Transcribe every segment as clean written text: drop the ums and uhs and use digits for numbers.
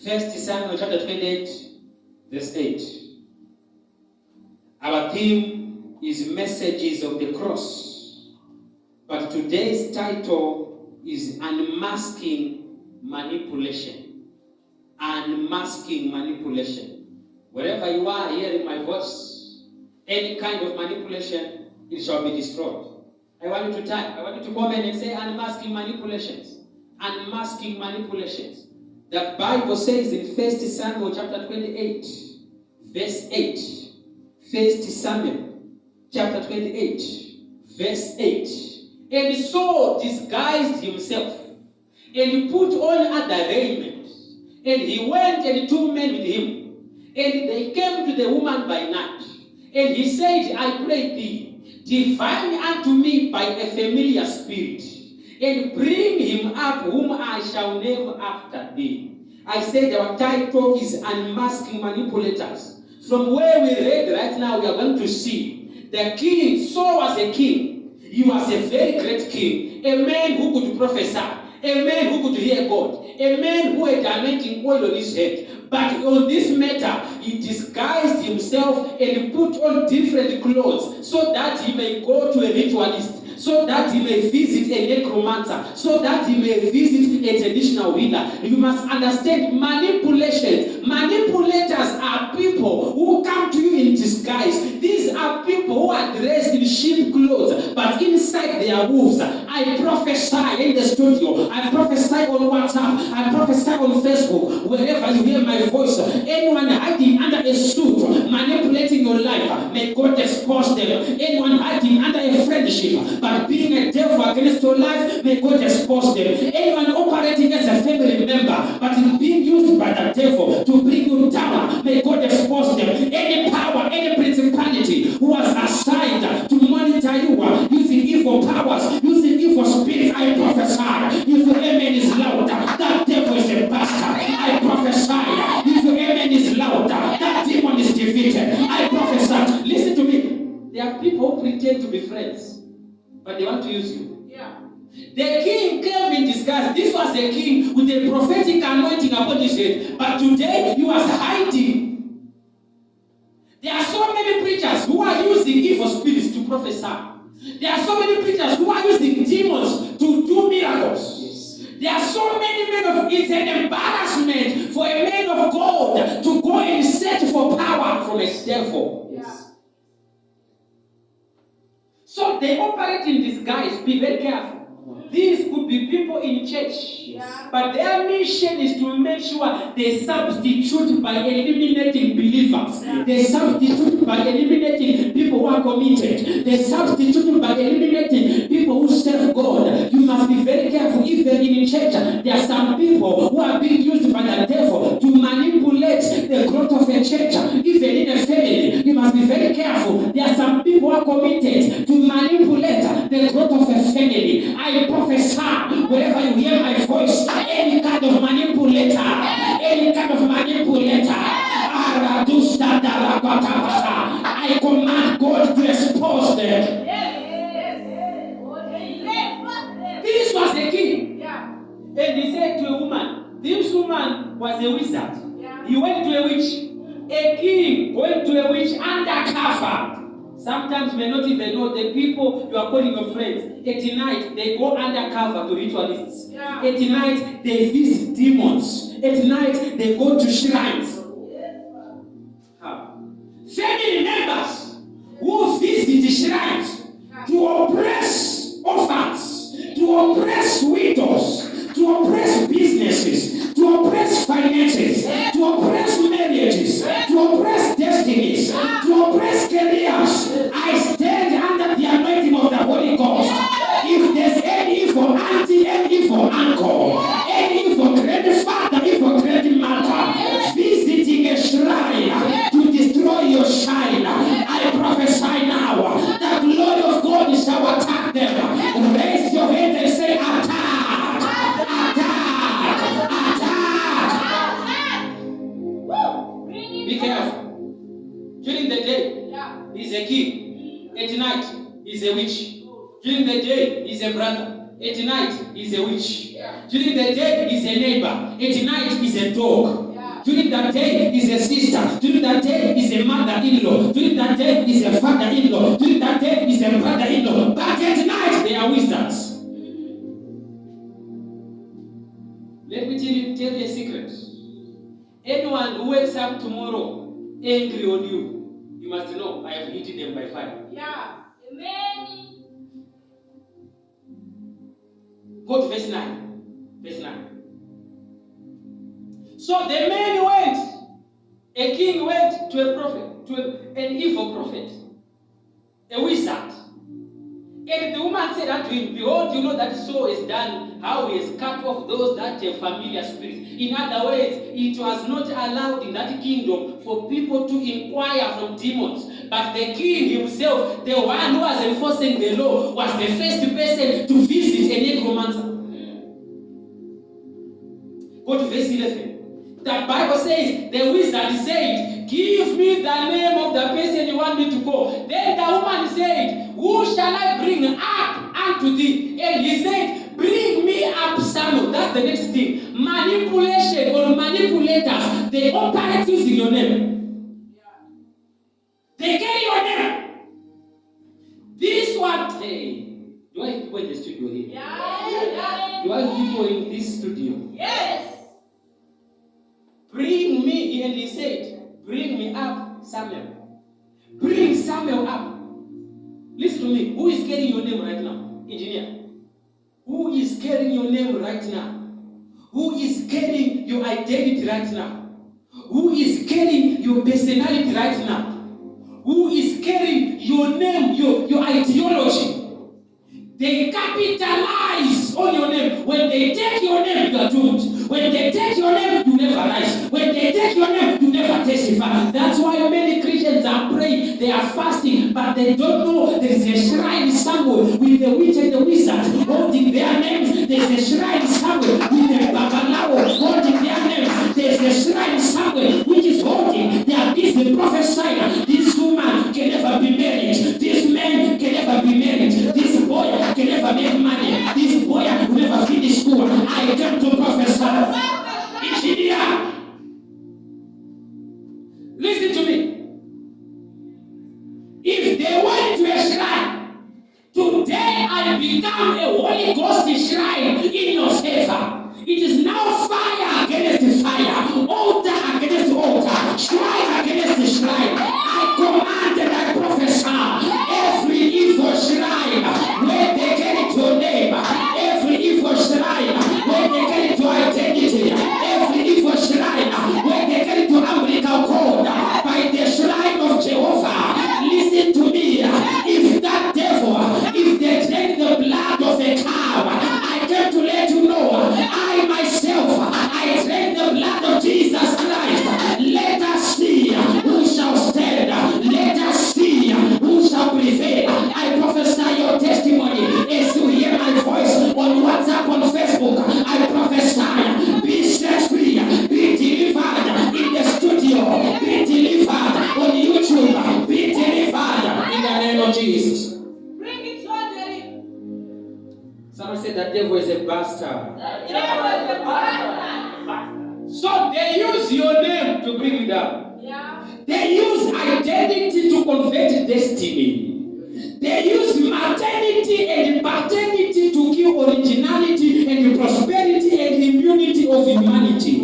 1 Samuel chapter 28, verse 8. Our theme is Messages of the Cross. But today's title is Unmasking Manipulation. Unmasking manipulation. Wherever you are hearing my voice, any kind of manipulation, it shall be destroyed. I want you to type, I want you to comment and say unmasking manipulations. Unmasking manipulations. The Bible says in 1 Samuel chapter 28, verse 8. 1 Samuel chapter 28, verse 8. And Saul disguised himself, and he put on other raiment, and he went and 2 men with him. And they came to the woman by night. And he said, I pray thee, divine unto me by a familiar spirit, and bring him up whom I shall name after thee. I said our title is Unmasking Manipulators. From where we read right now, we are going to see the king. Saul was a king. He was a very great king. A man who could prophesy. A man who could hear God. A man who had anointing oil on his head. But on this matter, he disguised himself and put on different clothes so that he may go to a ritualist, so that he may visit a necromancer, so that he may visit a traditional healer. You must understand manipulations. Manipulators are people who come to you in disguise. These are people who are dressed in sheep clothes, but inside they are wolves. I prophesy in the studio. I prophesy on WhatsApp. I prophesy on Facebook. Wherever you hear my voice, anyone hiding under a suit, manipulating your life, may God expose them. Anyone hiding under a friendship, but being a devil against your life, may God expose them. Anyone operating as a family member, but being used by the devil to bring you down, may God expose them. Any power, any principality who was assigned to monitor you using evil powers, using evil spirits, I prophesy. If your amen is louder, that devil is a bastard. I prophesy. If your amen is louder, that demon is defeated. I prophesy. Listen to me. There are people who pretend to be friends, but they want to use you. Yeah. The king came in disguise. This was a king with a prophetic anointing upon his head. But today he was hiding. There are so many preachers who are using evil spirits to prophesy. There are so many preachers who are using demons to do miracles. Yes. There are so many men of... It's an embarrassment for a man of God to go and search for power from a devil. Yes. So they operate in disguise. Be very careful. These could be people in church, but their mission is to make sure they substitute by eliminating believers. They substitute by eliminating people who are committed. They substitute by eliminating people who serve God. You must be very careful. Even in church, there are some people who are being used by the devil to manipulate the growth of a church. Even in a family, you must be very careful. There are some people who are committed to manipulate the growth of a family. I prophesy, wherever you hear my voice, any kind of manipulator, I command God to expose them. This was a king. And he said to a woman, this woman was a wizard. He went to a witch. A king went to a witch undercover. Sometimes you may not even know the people you are calling your friends. At night, they go undercover to ritualists. At night, they visit demons. At night, they go to shrines. Family members who visit shrines to oppress orphans, to oppress widows, to oppress businesses, to oppress finances, to oppress marriages, to oppress destinies, to oppress careers. I stand under the anointing of the Holy Ghost. If there's any evil auntie, any evil uncle, any evil grandfather, evil grandmother visiting a shrine to destroy your shine, I prophesy now that the Lord of God shall attack them. Raise your hands and say, attack, attack, attack. Be careful. During the day, he's a king. At night, he's a witch. During the day, he's a brother. At night, he's a witch. During the day, he's a neighbor. At night, he's a dog. During that day is a sister. During that day is a mother-in-law. During that day is a father-in-law. During that day is a brother-in-law. But at night they are wizards. Let me tell you a secret. Anyone who wakes up tomorrow angry on you, you must know I have eaten them by fire. Yeah. Amen. Go to verse 9. Verse 9. So the man went. A king went to a prophet, to an evil prophet, a wizard. And the woman said unto him, behold, you know that Saul has done, how he has cut off those that have familiar spirits. In other words, it was not allowed in that kingdom for people to inquire from demons. But the king himself, the one who was enforcing the law, was the first person to visit a necromancer. Go to verse 11. The Bible says, the wizard said, give me the name of the person you want me to go. Then the woman said, who shall I bring up unto thee? And he said, bring me up Samuel. That's the next thing. Manipulation or manipulators, they operate using your name. They carry your name. This one, hey, do I have people in the studio here? Yeah. Do I have people in this studio? Yes. Bring me, and he said, bring me up Samuel. Bring Samuel up. Listen to me. Who is carrying your name right now? Engineer. Who is carrying your name right now? Who is carrying your identity right now? Who is carrying your personality right now? Who is carrying your name, your ideology? They capitalize on your name. When they take your name, you are doomed. When they take your name, you never rise. When they take your name, you never testify. That's why many Christians are praying, they are fasting, but they don't know there is a shrine somewhere with the witch and the wizard holding their names. There's a shrine somewhere with the babalawo holding their names. There's a shrine somewhere which is holding their business prophesying. This woman can never be married. This man can never be married. This boy can never make money. This boy will never finish school. I came to prophesy. Engineer, listen to me. If they went to a shrine, today I become a Holy Ghost shrine in your favor. It is now fire against fire, altar against altar, shrine against shrine. I command and I prophesy every evil shrine where they carry your name, every evil shrine where they carry your identity, every evil shrine where they carry your umbilical cord by the shrine of Jehovah. Listen to me. If that devil, if they drink the blood of a cow, I came to let you know, I myself, I drink the blood of Jesus Christ. Let us see who shall stand. Let us see who shall prevail. I prophesy your testimony as you hear my voice on WhatsApp, on Facebook. I prophesy, be set free, be delivered in the studio, be delivered on YouTube, be delivered in the name of Jesus. Bring it to Someone said that devil is a bastard. the devil is a bastard. So they use your name to bring you down. Yeah. They use identity to convert destiny. They use maternity and paternity to kill originality and prosperity and immunity of humanity.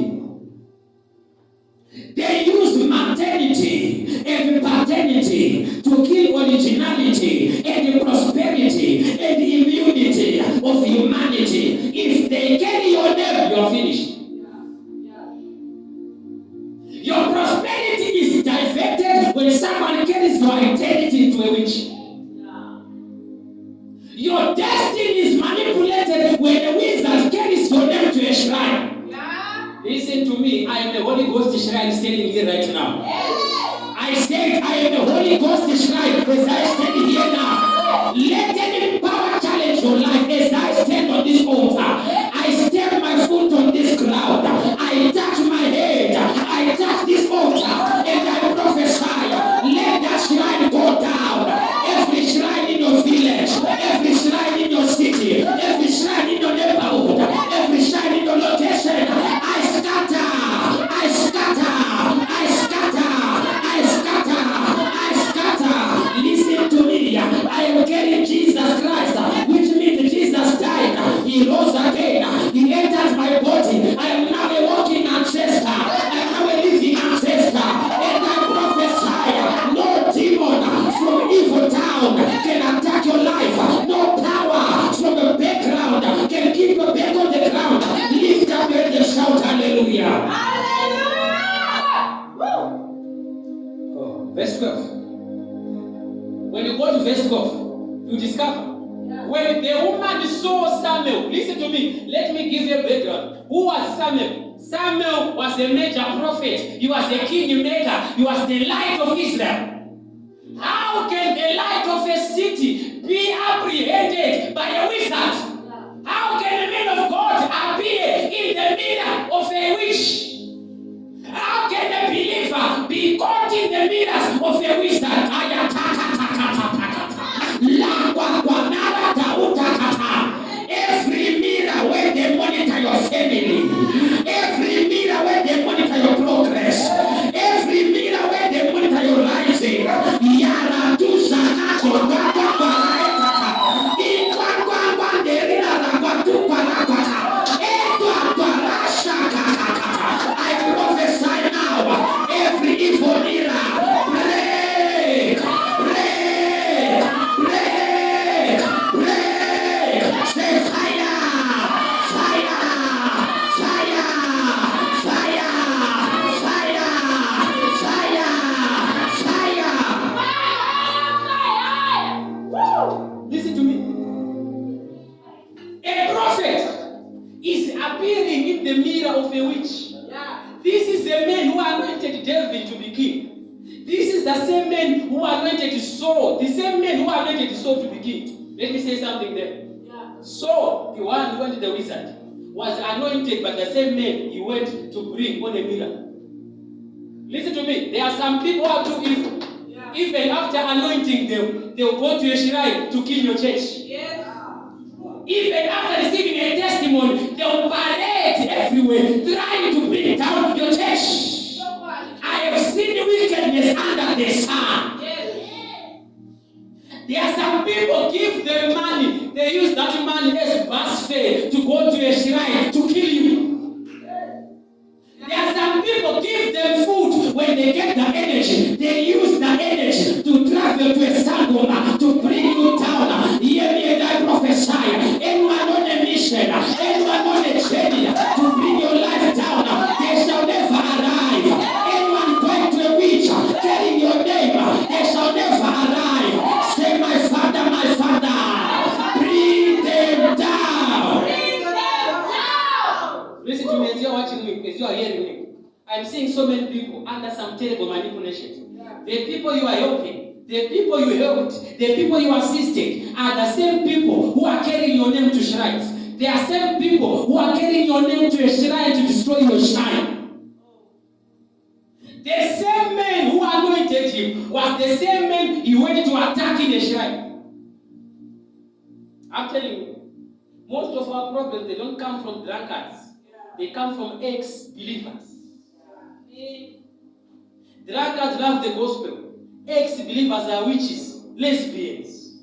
They use maternity and paternity to kill originality and prosperity and immunity of humanity. If they carry your name, you're finished. Your prosperity is diverted when someone carries your identity to a witch. Your destiny is manipulated when a wizard carries your name to a shrine. Yeah. Listen to me, I am the Holy Ghost shrine standing here right now. Yes. I said I am the Holy Ghost shrine as I stand here now. Let any power challenge your life as I stand on this altar. I stand my foot on this ground. I touch my head. I touch this altar and I prophesy. Let that shrine go down. Every shrine in your village, every shrine in your city, every shrine in your neighborhood, every shrine in your location, I scatter discover. When the woman saw Samuel, listen to me, let me give you a background. Who was Samuel? Samuel was a major prophet. He was a king maker. He was the light of Israel. How can the light of a city be apprehended by a wizard? How can a man of God appear in the mirror of a witch? How can a believer be caught in the mirrors of a wizard? Every mirror where they monitor your family, every mirror where they monitor your progress, every mirror where they monitor your rising. Yara tusa nacho I prophesy now, every evil mirror, break, break, break, break. Say fire, fire, fire, fire, fire, fire. Listen to me. A prophet is appearing in the mirror of a witch. This is the man who anointed David to be king. This is the same man who anointed Saul. The same man who anointed Saul to be king. Let me say something there. Saul, the one who went to the wizard, was anointed by the same man he went to bring on a mirror. Listen to me. There are some people who are too evil. Even after anointing them, they will go to a shrine to kill your church. Even after receiving a testimony, they will parade everywhere, trying to bring down your church. I have seen wickedness under the sun. There are some people give them money. They use that money as bus fare to go to a shrine to kill you. There are some people give them food when they get the energy. They use the energy to travel to a sangoma to bring you down. Hear me and I prophesy. Anyone on a mission, anyone on a journey to bring your life down, they shall never arrive. Anyone going to a witch, telling your name, they shall never arrive. Say, my father, bring them down. Bring them down. Listen to me as you are watching me, as you are hearing me. I'm seeing so many people under some terrible manipulations. The people you are helping, the people you helped, the people you assisted are the same people who are carrying your name to shrines. They are same people who are carrying your name to a shrine to destroy your shine. The same man who anointed him was the same man he went to attack in the shrine. I'm telling you, most of our problems, they don't come from drunkards. They come from ex-believers. Drunkards love the gospel. Ex-believers are witches, lesbians.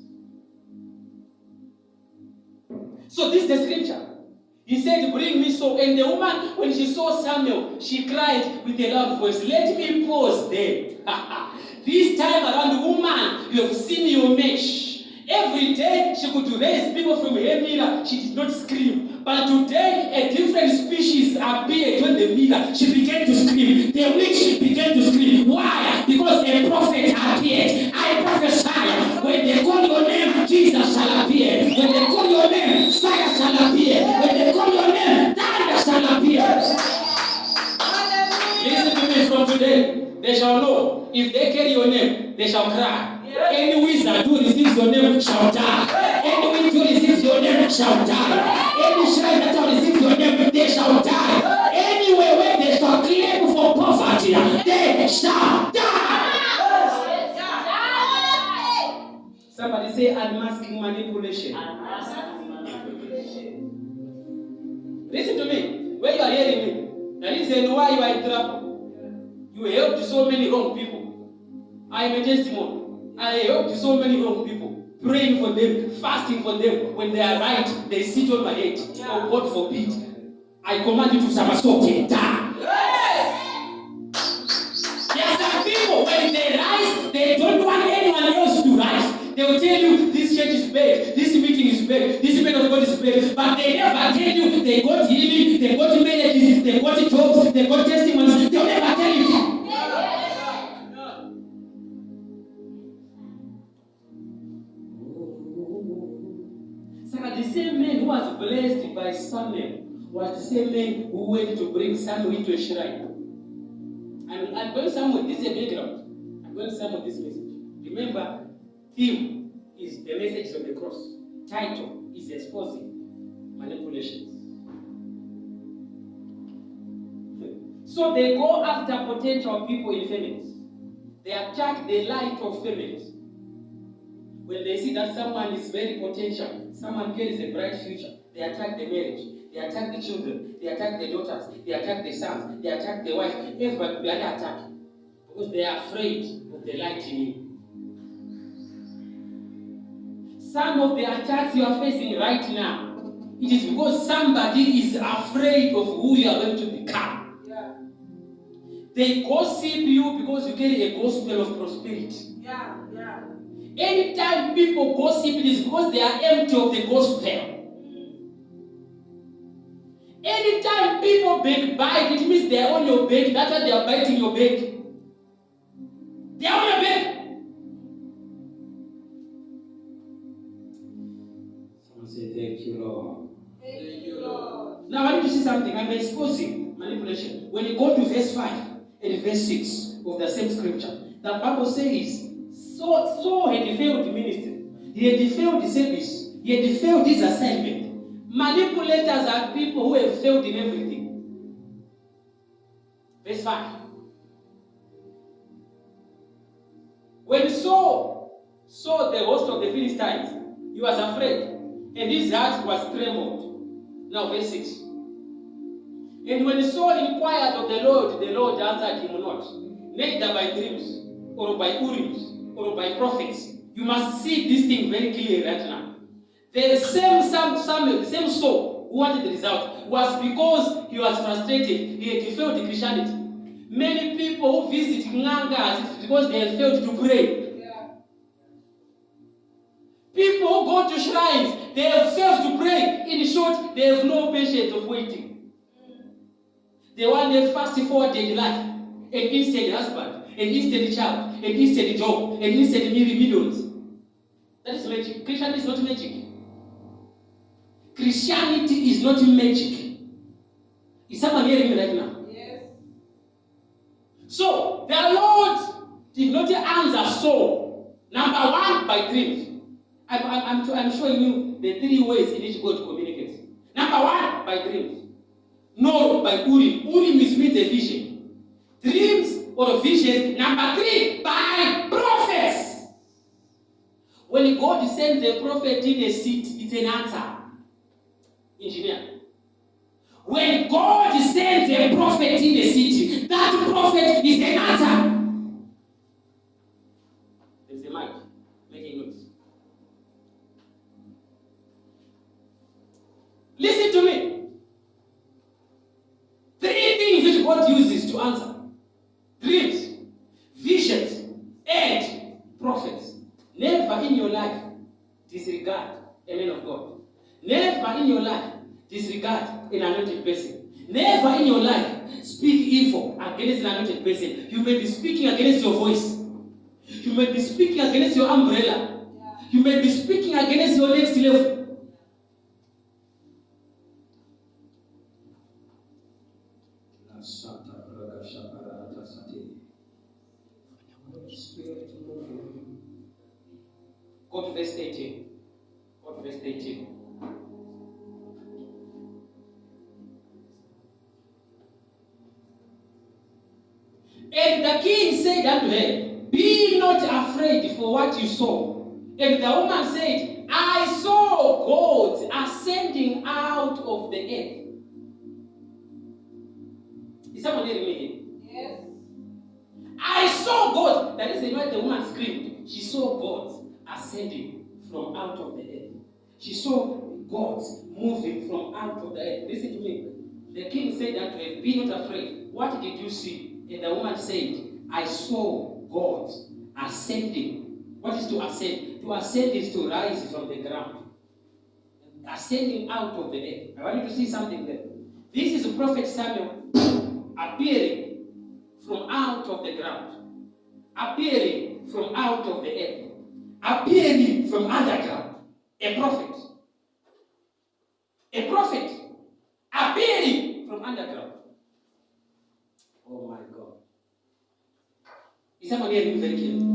So this is the scripture. He said, bring me Saul. And the woman, when she saw Samuel, she cried with a loud voice. Let me pause there. This time around, woman, you have seen your mesh. Every day she could raise people from her mirror. She did not scream. But today, a different species appeared on the mirror. She began to scream. The witch began to scream. Why? Because a prophet appeared. I prophesy, when they call your name, Jesus shall appear. When they call your name, fire shall appear. When they call your name, thunder shall appear. Listen to me from today. They shall know. If they carry your name, they shall cry. Any wizard who receives your name shall die. Any witch who receives your name shall die. Any shrine that shall receive your name, they shall die. Anywhere where they shall claim for poverty, they shall die. Somebody say unmasking manipulation. Listen to me. Where you are hearing me, the reason why you are in trouble, you helped so many wrong people. I am a testimony. I helped so many wrong people, praying for them, fasting for them. When they are right, they sit on my head. Oh, God forbid. I command you to somersault and die. There are some people, when they rise, they don't want anyone else to rise. They will tell you, this church is bad, this meeting is bad, this man of God is bad. But they never tell you, they got healing, they got marriages, they got jobs, they got testimonies. They will never tell you. same men who went to bring Samuel into a shrine. I'm going somewhere. This is a background. I'm going somewhere with this message. Remember, theme is the message of the cross. Title is exposing manipulations. So they go after potential people in families. They attack the light of families. When they see that someone is very potential, someone carries a bright future, they attack the marriage, they attack the children, they attack the daughters, they attack the sons, they attack the wife. Everybody will be under attack because they are afraid of the light in you. Some of the attacks you are facing right now, it is because somebody is afraid of who you are going to become. Yeah. They gossip you because you carry a gospel of prosperity. Yeah. Anytime people gossip, it is because they are empty of the gospel. Anytime people backbite, it means they are on your back. That's why they are biting your back. They are on your back. Someone say, thank you, Lord. Thank you, Lord. Now, I need to see something. I'm exposing manipulation. When you go to verse 5 and verse 6 of the same scripture, the Bible says, Saul had failed ministry. He had failed service. He had failed his assignment. Manipulators are people who have failed in everything. Verse 5. When Saul saw the host of the Philistines, he was afraid, and his heart was trembled. Now, verse 6. And when Saul inquired of the Lord answered him not, neither by dreams, or by Urims, or by prophets. You must see this thing very clearly right now. The same Samuel, the same Saul who wanted the result was because he was frustrated. He had failed Christianity. Many people who visit Ngangas, it's because they have failed to pray. Yeah. People who go to shrines, they have failed to pray. In short, they have no patience of waiting. They want a fast-forwarded life, an instant husband, an instant child, an instant job, an instant millions. That is magic. Christianity is not magic. Christianity is not magic. Is someone hearing me right now? Yes. So, the Lord did not answer Saul. Number one, by dreams. I'm showing you the three ways in which God communicates. Number one, by dreams. No, by Urim. Urim means a vision. Dreams or visions. Number three, by prophets. When God sends a prophet in a seat, it's an answer. Engineer. When God sends a prophet in a city, that prophet is an answer. There's a mic making noise. Listen to me. Three things which God uses to answer: dreams, visions, and prophets. Never in your life disregard a man of God. Never in your life disregard an anointed person. Never in your life speak evil against an anointed person. You may be speaking against your voice. You may be speaking against your umbrella. You may be speaking against your next level. Go to verse 18. Go to verse 18. And the king said unto her, be not afraid for what you saw. And the woman said, I saw gods ascending out of the earth. Is someone hearing me? Yes. I saw gods. That is why the woman screamed. She saw gods ascending from out of the earth. She saw gods moving from out of the earth. Listen to me. The king said unto her, be not afraid. What did you see? And the woman said, I saw gods ascending. What is to ascend? To ascend is to rise from the ground. Ascending out of the earth. I want you to see something there. This is Prophet Samuel appearing from out of the ground. Appearing from out of the earth. Appearing from underground. A prophet. A prophet. Appearing underground. Oh my God. Is someone here being very careful?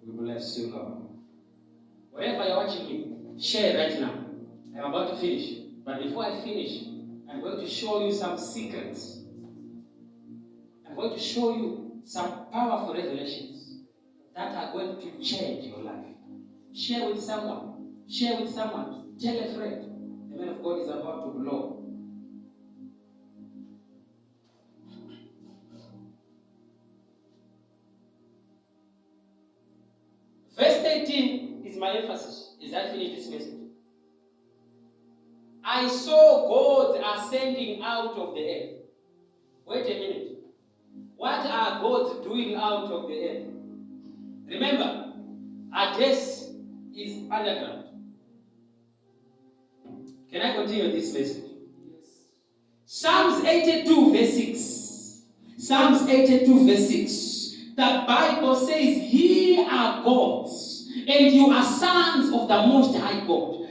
We bless you, Lord. Wherever you're watching me, share right now. I'm about to finish. But before I finish, I'm going to show you some secrets. I'm going to show you some powerful revelations that are going to change your life. Share with someone. Share with someone. Tell a friend. The man of God is about to blow. Verse 18 is my emphasis as I finish this message. I saw gods ascending out of the earth. Wait a minute. What are gods doing out of the earth? Remember, Hades is underground. Can I continue this message? Yes. Psalms 82 verse 6. Psalms 82 verse 6. The Bible says, ye are gods, and you are sons of the Most High God.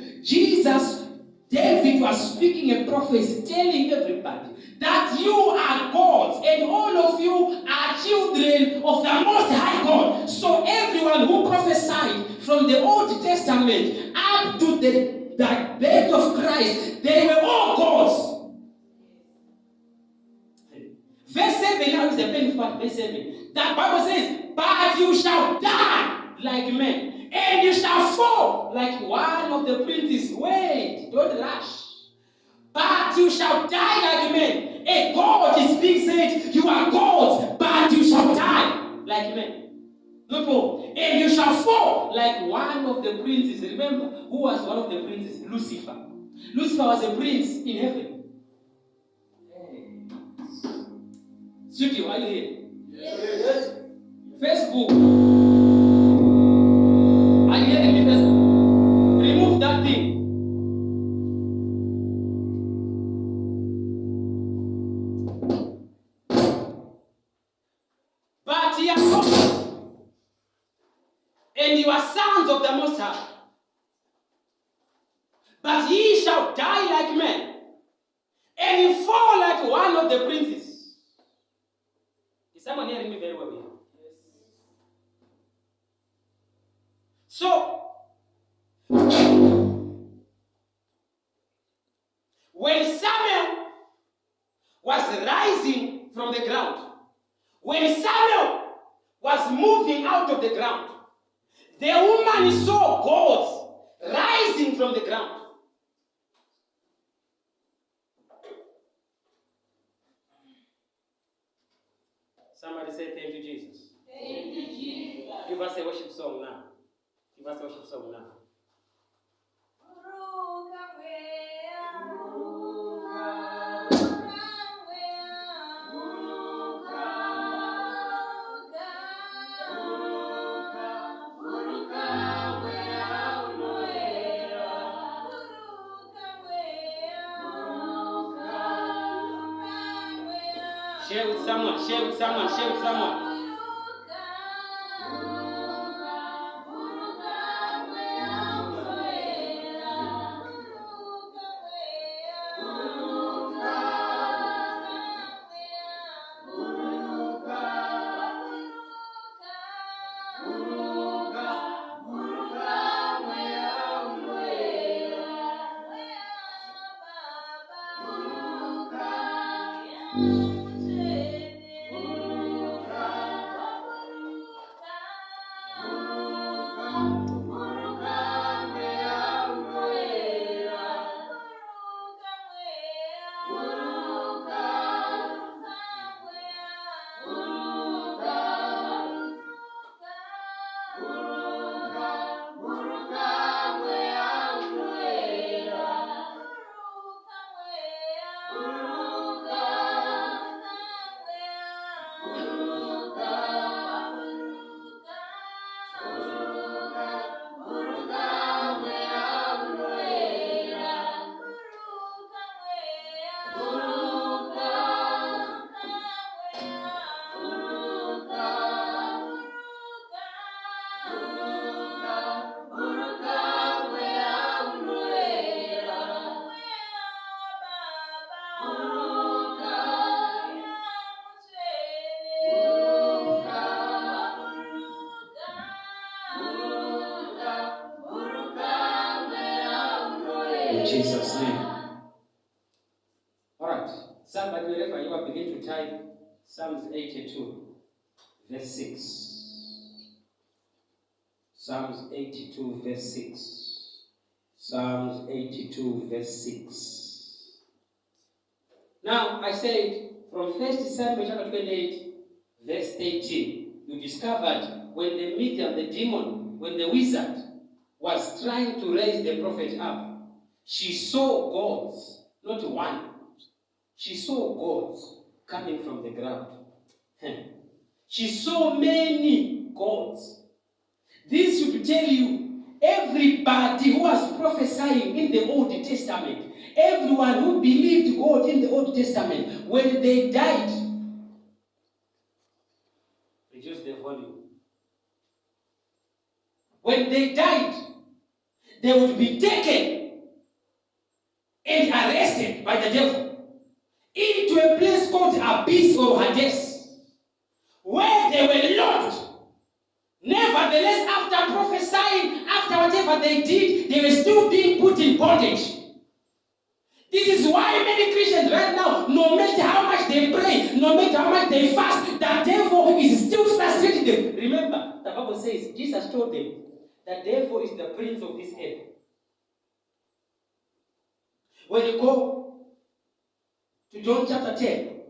David was speaking a prophecy, telling everybody that you are gods, and all of you are children of the Most High God. So everyone who prophesied from the Old Testament up to the birth of Christ, they were all gods. Verse 7, now is the painful part. Verse 7. The Bible says, but you shall die like men, and you shall fall like one of the princes. Wait, don't rush. But you shall die like men. A God is being said, you are gods, but you shall die like men. Not more. And you shall fall like one of the princes. Remember, who was one of the princes? Lucifer. Lucifer was a prince in heaven. Hey. Studio, are you here? Yes. Facebook. Are you hearing me, Facebook? Remove that thing. But ye are gods, and you are sons of the Most High. But ye shall die like men, and you fall like one of the princes. Is someone hearing me very well here? Yes. So, when Samuel was rising from the ground, when Samuel was moving out of the ground, the woman saw gods rising from the ground. Somebody say, thank you, Jesus. Thank you, Jesus. Give us a worship song now. Give us a worship song now. Share with someone, share with someone, share with someone. In Jesus' name. All right. Somebody, wherever you are, begin to type Psalms 82, verse 6. Psalms 82, verse 6. Psalms 82, verse 6. Now, I said, from 1 Samuel chapter 28, verse 13, you discovered when the medium, the demon, when the wizard was trying to raise the prophet up, she saw gods, not one. She saw gods coming from the ground. She saw many gods. This should tell you, everybody who was prophesying in the Old Testament, everyone who believed God in the Old Testament, when they died, reduce the volume. When they died, they would be taken and arrested by the devil into a place called Abyss or Hades, where they were locked. Nevertheless, after prophesying, after whatever they did, they were still being put in bondage. This is why many Christians right now, no matter how much they pray, no matter how much they fast, the devil is still frustrating them. Remember, the Bible says, Jesus told them, the devil is the prince of this earth. When you go to John chapter 10,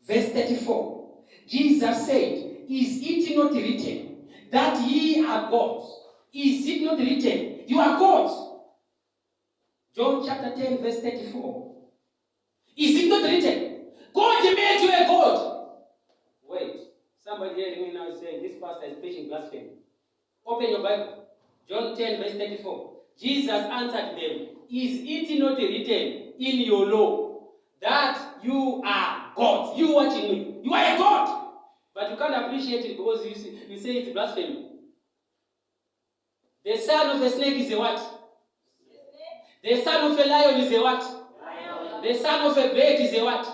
verse 34, Jesus said, is it not written that ye are gods? Is it not written, you are gods? John chapter 10, verse 34. Is it not written, God made you a god? Wait, somebody hearing me now is saying, this pastor is preaching blasphemy. Open your Bible. John 10, verse 34. Jesus answered them, is it not written in your law that you are God? You watching me, you are a God. But you can't appreciate it because you say it's blasphemy. The son of a snake is a what? The son of a lion is a what? Lion. The son of a bird is a what?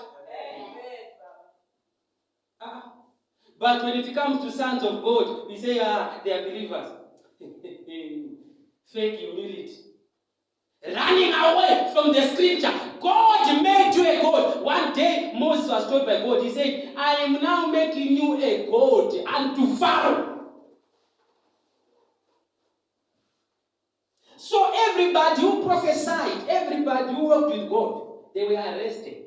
But when it comes to sons of God, we say, they are believers. Fake humility. Running away from the scripture. God made you a God. One day, Moses was told by God, he said, I am now making you a God unto Pharaoh. So everybody who prophesied, everybody who worked with God, they were arrested.